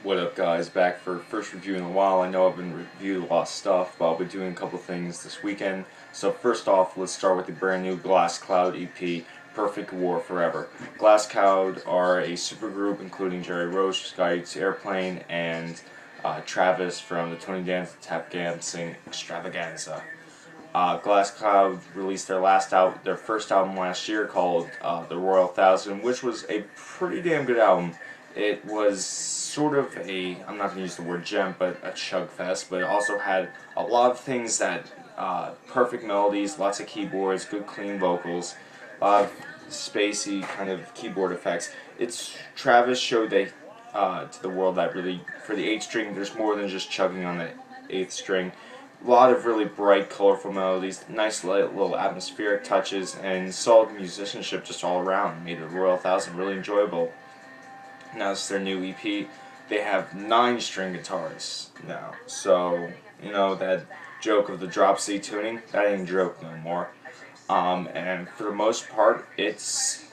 What up, guys? Back for first review in a while. I know I've been reviewing a lot of stuff, but I'll be doing a couple things this weekend. So first off, let's start with the brand new GlassCloud EP, Perfect War Forever. GlassCloud are a supergroup including Jerry Roche, Sky Eats Airplane, and Travis from the Tony Danza Tap Dancing Extravaganza. GlassCloud released their first album last year called The Royal Thousand, which was a pretty damn good album. It was sort of I'm not going to use the word gem, but a chug fest, but it also had a lot of things that, perfect melodies, lots of keyboards, good clean vocals, a lot of spacey kind of keyboard effects. Travis showed to the world that really, for the 8th string, there's more than just chugging on the 8th string. A lot of really bright, colorful melodies, nice little atmospheric touches, and solid musicianship just all around. Made the Royal Thousand really enjoyable. Now this is their new EP. They have 9-string guitars now. So, that joke of the drop C tuning, that ain't a joke no more. And for the most part, it's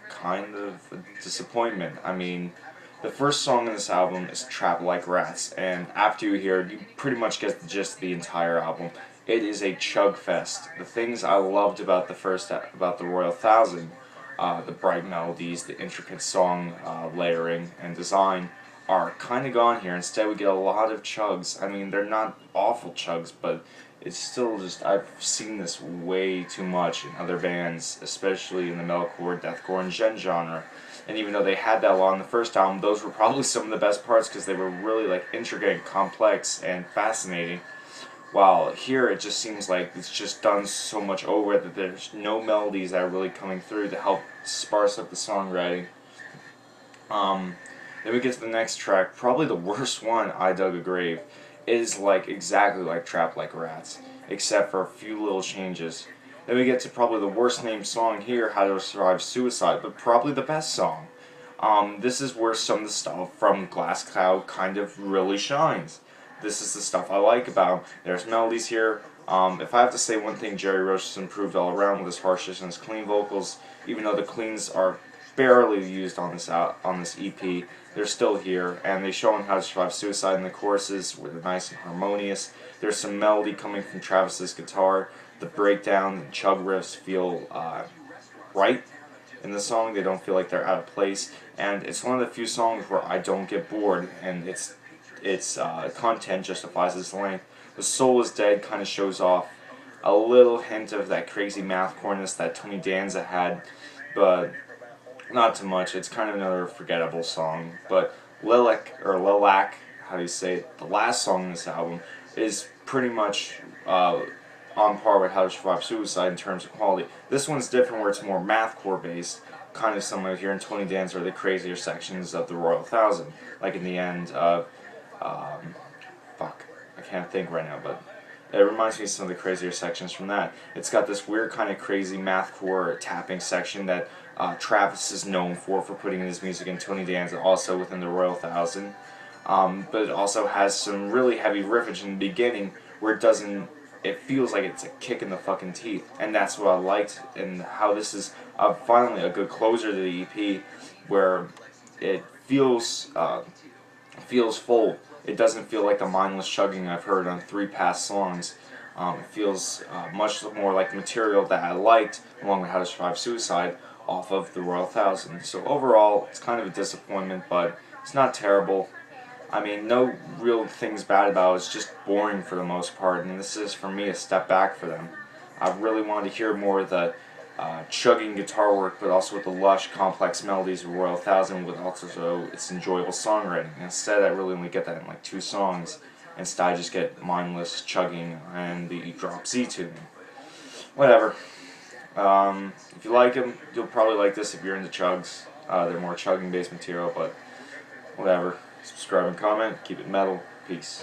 kind of a disappointment. I mean, the first song in this album is Trap Like Rats, and after you hear it, you pretty much get the gist of the entire album. It is a chug fest. The things I loved about about the Royal Thousand, the bright melodies, the intricate song layering and design, are kind of gone here. Instead, we get a lot of chugs. I mean, they're not awful chugs, but it's still just, I've seen this way too much in other bands, especially in the metalcore, deathcore, and gen genre. And even though they had that a lot in the first album, those were probably some of the best parts because they were really intricate, complex, and fascinating. While here it just seems like it's just done so much over that there's no melodies that are really coming through to help sparse up the songwriting. Then we get to the next track, probably the worst one, I Dug a Grave. It is exactly like Trap Like Rats, except for a few little changes. Then we get to probably the worst named song here, How to Survive Suicide, but probably the best song. This is where some of the stuff from GlassCloud kind of really shines. This is the stuff I like about them. There's melodies here. If I have to say one thing, Jerry Roche has improved all around with his harshness and his clean vocals. Even though the cleans are barely used on this EP, they're still here, and they show him How to Survive Suicide in the choruses, where they're nice and harmonious. There's some melody coming from Travis's guitar. The breakdown and chug riffs feel right in the song. They don't feel like they're out of place, and it's one of the few songs where I don't get bored, and its content justifies its length. The Soul is Dead kind of shows off a little hint of that crazy mathcorness that Tony Danza had, but not too much. It's kind of another forgettable song. But Lilac, how do you say it, the last song in this album, is pretty much on par with How to Survive Suicide in terms of quality. This one's different where it's more mathcore based, kind of similar here in Tony Danza or the crazier sections of the Royal Thousand, like in the end of I can't think right now, but it reminds me of some of the crazier sections from that. It's got this weird kind of crazy mathcore tapping section that Travis is known for putting in his music, and Tony Danza also within the Royal Thousand. But it also has some really heavy riffage in the beginning where it feels like it's a kick in the fucking teeth, and that's what I liked, and how this is finally a good closer to the EP, where it feels full. It doesn't feel like the mindless chugging I've heard on 3 past songs. It feels much more like material that I liked, along with How to Survive Suicide, off of the Royal Thousand. So overall, it's kind of a disappointment, but it's not terrible. I mean, no real things bad about it. It's just boring for the most part, and this is, for me, a step back for them. I really wanted to hear more of the chugging guitar work, but also with the lush, complex melodies of Royal Thousand, with also its enjoyable songwriting. Instead, I really only get that in 2 songs. Instead, I just get mindless chugging and the drop C tuning. Whatever. If you like them, you'll probably like this if you're into chugs. They're more chugging-based material, but whatever. Subscribe and comment. Keep it metal. Peace.